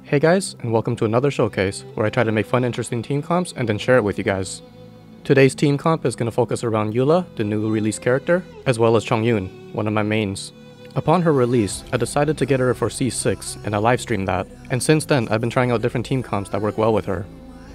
Hey guys, and welcome to another showcase where I try to make fun interesting team comps and then share it with you guys. Today's team comp is going to focus around Eula, the new release character, as well as Chongyun, one of my mains. Upon her release, I decided to get her for C6 and I livestreamed that, and since then I've been trying out different team comps that work well with her.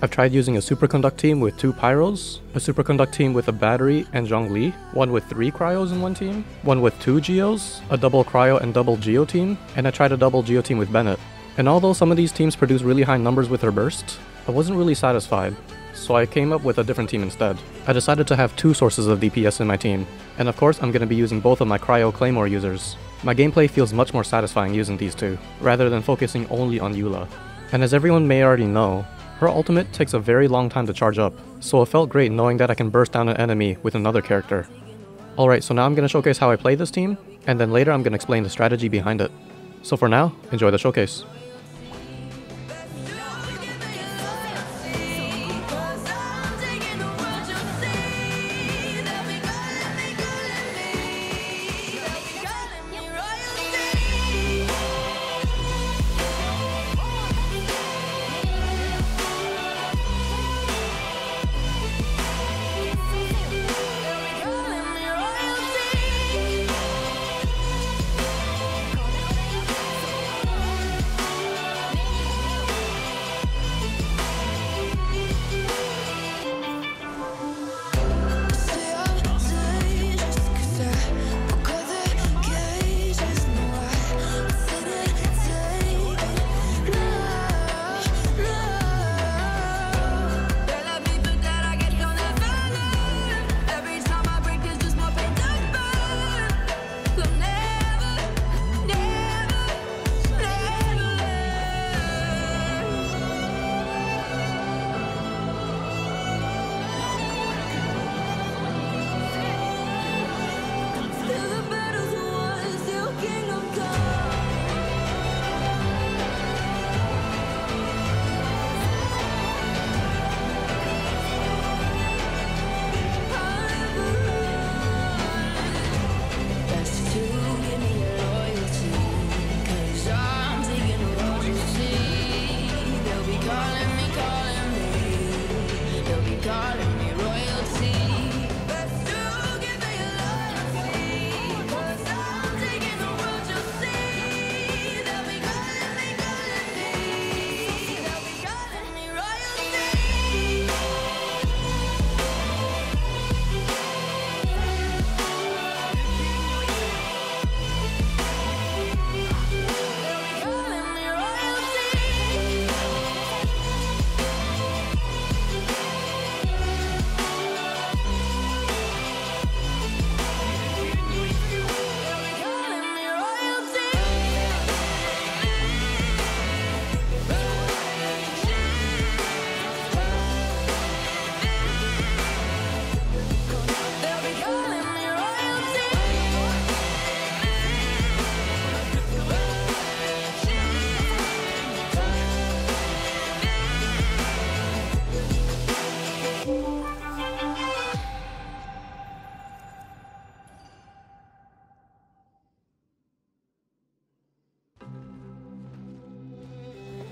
I've tried using a superconduct team with 2 pyros, a superconduct team with a battery and Zhongli, one with 3 cryos in one team, one with 2 geos, a double cryo and double geo team, and I tried a double geo team with Bennett. And although some of these teams produce really high numbers with her burst, I wasn't really satisfied, so I came up with a different team instead. I decided to have 2 sources of DPS in my team, and of course I'm going to be using both of my cryo claymore users. My gameplay feels much more satisfying using these 2, rather than focusing only on Eula. And as everyone may already know, her ultimate takes a very long time to charge up, so it felt great knowing that I can burst down an enemy with another character. Alright, so now I'm going to showcase how I play this team, and then later I'm going to explain the strategy behind it. So for now, enjoy the showcase.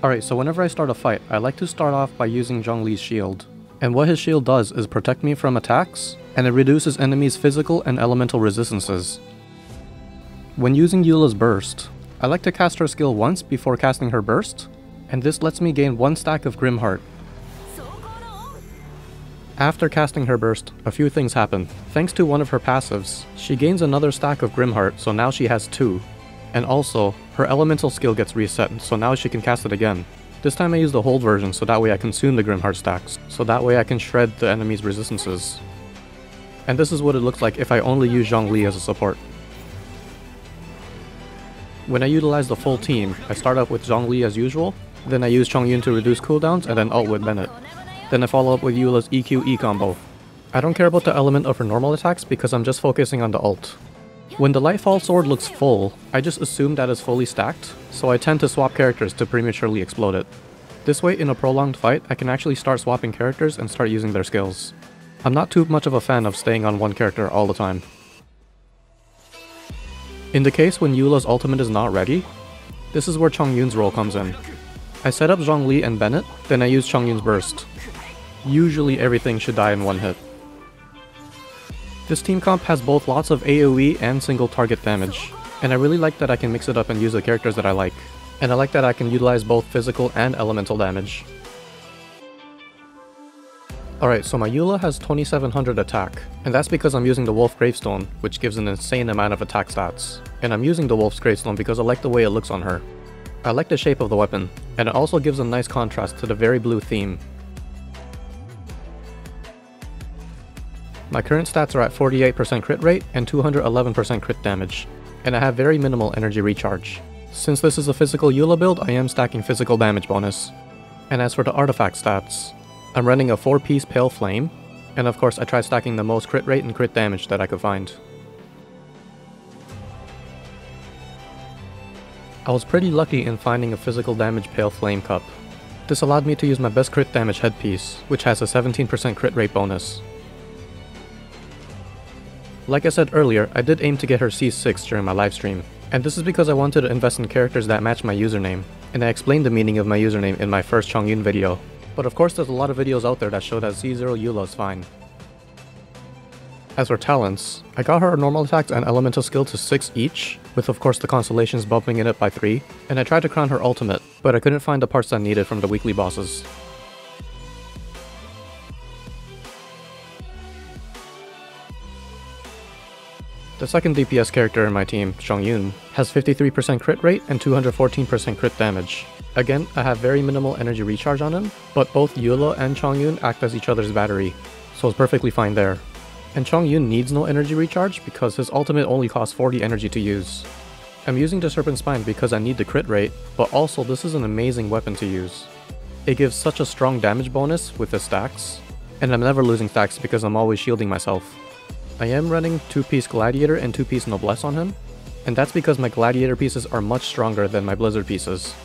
Alright, so whenever I start a fight, I like to start off by using Zhongli's shield. And what his shield does is protect me from attacks, and it reduces enemies' physical and elemental resistances. When using Eula's burst, I like to cast her skill once before casting her burst, and this lets me gain 1 stack of Grimheart. After casting her burst, a few things happen. Thanks to one of her passives, she gains another stack of Grimheart, so now she has 2. And also, her elemental skill gets reset, so now she can cast it again. This time I use the hold version so that way I consume the Grimheart stacks, so that way I can shred the enemy's resistances. And this is what it looks like if I only use Zhongli as a support. When I utilize the full team, I start up with Zhongli as usual, then I use Chongyun to reduce cooldowns and then ult with Bennett. Then I follow up with Eula's EQ-E combo. I don't care about the element of her normal attacks because I'm just focusing on the ult. When the Lightfall sword looks full, I just assume that it's fully stacked, so I tend to swap characters to prematurely explode it. This way, in a prolonged fight, I can actually start swapping characters and start using their skills. I'm not too much of a fan of staying on one character all the time. In the case when Eula's ultimate is not ready, this is where Chongyun's role comes in. I set up Zhongli and Bennett, then I use Chongyun's burst. Usually everything should die in one hit. This team comp has both lots of AoE and single target damage, and I really like that I can mix it up and use the characters that I like. And I like that I can utilize both physical and elemental damage. Alright, so my Eula has 2700 attack, and that's because I'm using the Wolf Gravestone, which gives an insane amount of attack stats. And I'm using the Wolf's Gravestone because I like the way it looks on her. I like the shape of the weapon, and it also gives a nice contrast to the very blue theme. My current stats are at 48% crit rate and 211% crit damage, and I have very minimal energy recharge. Since this is a physical Eula build, I am stacking physical damage bonus. And as for the artifact stats, I'm running a 4-piece Pale Flame, and of course I tried stacking the most crit rate and crit damage that I could find. I was pretty lucky in finding a physical damage Pale Flame cup. This allowed me to use my best crit damage headpiece, which has a 17% crit rate bonus. Like I said earlier, I did aim to get her C6 during my livestream, and this is because I wanted to invest in characters that match my username, and I explained the meaning of my username in my first Chongyun video. But of course there's a lot of videos out there that show that Z0 Eula is fine. As for talents, I got her normal attacks and elemental skill to 6 each, with of course the constellations bumping it up by 3, and I tried to crown her ultimate, but I couldn't find the parts I needed from the weekly bosses. The second DPS character in my team, Chongyun, has 53% crit rate and 214% crit damage. Again, I have very minimal energy recharge on him, but both Eula and Chongyun act as each other's battery, so it's perfectly fine there. And Chongyun needs no energy recharge because his ultimate only costs 40 energy to use. I'm using the Serpent Spine because I need the crit rate, but also this is an amazing weapon to use. It gives such a strong damage bonus with the stacks, and I'm never losing stacks because I'm always shielding myself. I am running 2-piece Gladiator and 2-piece Noblesse on him, and that's because my Gladiator pieces are much stronger than my Blizzard pieces.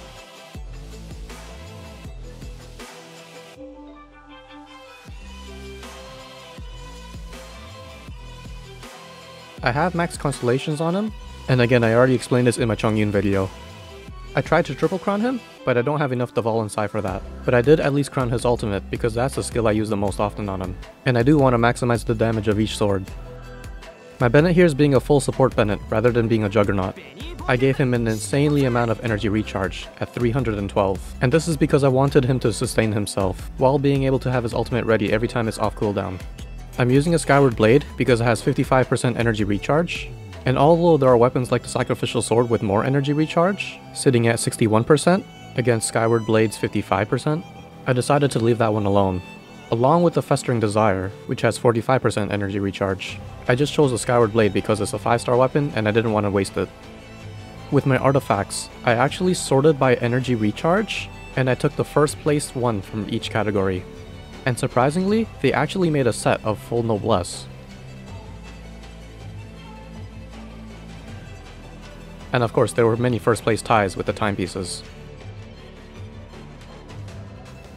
I have max constellations on him, and again I already explained this in my Chongyun video. I tried to triple crown him, but I don't have enough Deval and Sai for that. But I did at least crown his ultimate because that's the skill I use the most often on him, and I do want to maximize the damage of each sword. My Bennett here is being a full support Bennett rather than being a Juggernaut. I gave him an insanely amount of energy recharge at 312, and this is because I wanted him to sustain himself while being able to have his ultimate ready every time it's off cooldown. I'm using a Skyward Blade because it has 55% energy recharge, and although there are weapons like the Sacrificial Sword with more energy recharge, sitting at 61% against Skyward Blade's 55%, I decided to leave that one alone. Along with the Festering Desire, which has 45% energy recharge. I just chose the Skyward Blade because it's a 5-star weapon and I didn't want to waste it. With my artifacts, I actually sorted by energy recharge, and I took the first placed one from each category. And surprisingly, they actually made a set of full Noblesse. And of course, there were many first place ties with the timepieces.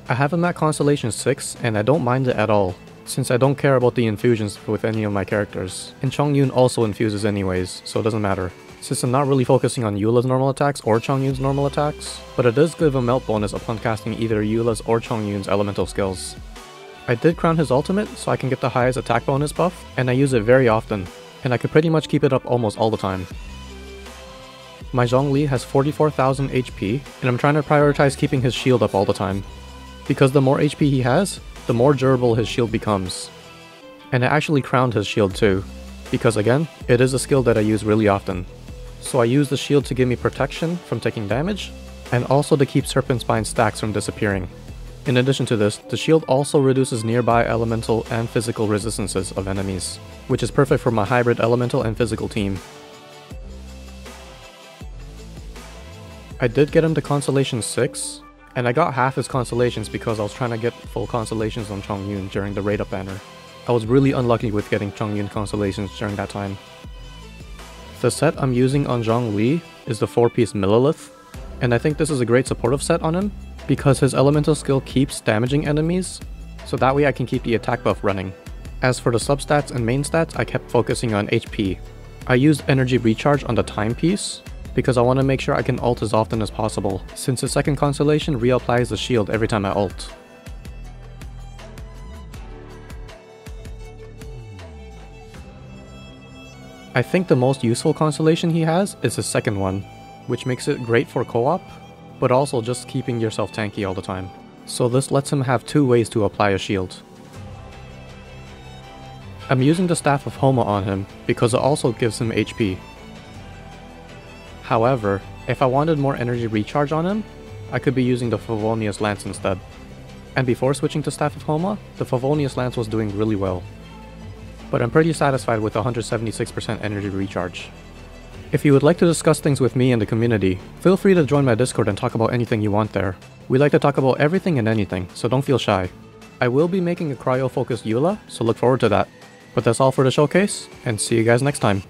I have him at Constellation 6, and I don't mind it at all, since I don't care about the infusions with any of my characters. And Chongyun also infuses anyways, so it doesn't matter. Since I'm not really focusing on Eula's normal attacks or Chongyun's normal attacks, but it does give a melt bonus upon casting either Eula's or Chongyun's elemental skills. I did crown his ultimate so I can get the highest attack bonus buff, and I use it very often, and I could pretty much keep it up almost all the time. My Zhongli has 44,000 HP, and I'm trying to prioritize keeping his shield up all the time. Because the more HP he has, the more durable his shield becomes. And I actually crowned his shield too, because again, it is a skill that I use really often. So I use the shield to give me protection from taking damage, and also to keep Serpent Spine stacks from disappearing. In addition to this, the shield also reduces nearby elemental and physical resistances of enemies, which is perfect for my hybrid elemental and physical team. I did get him to Constellation 6, and I got half his constellations because I was trying to get full constellations on Chongyun during the raid up banner. I was really unlucky with getting Chongyun constellations during that time. The set I'm using on Zhongli is the 4-piece Millilith, and I think this is a great supportive set on him because his elemental skill keeps damaging enemies, so that way I can keep the attack buff running. As for the substats and main stats, I kept focusing on HP. I used energy recharge on the timepiece, because I want to make sure I can ult as often as possible, since the second constellation reapplies the shield every time I ult. I think the most useful constellation he has is the second one, which makes it great for co-op, but also just keeping yourself tanky all the time. So this lets him have two ways to apply a shield. I'm using the Staff of Homa on him because it also gives him HP. However, if I wanted more energy recharge on him, I could be using the Favonius Lance instead. And before switching to Staff of Homa, the Favonius Lance was doing really well. But I'm pretty satisfied with 176% energy recharge. If you would like to discuss things with me and the community, feel free to join my Discord and talk about anything you want there. We like to talk about everything and anything, so don't feel shy. I will be making a cryo-focused Eula, so look forward to that. But that's all for the showcase, and see you guys next time.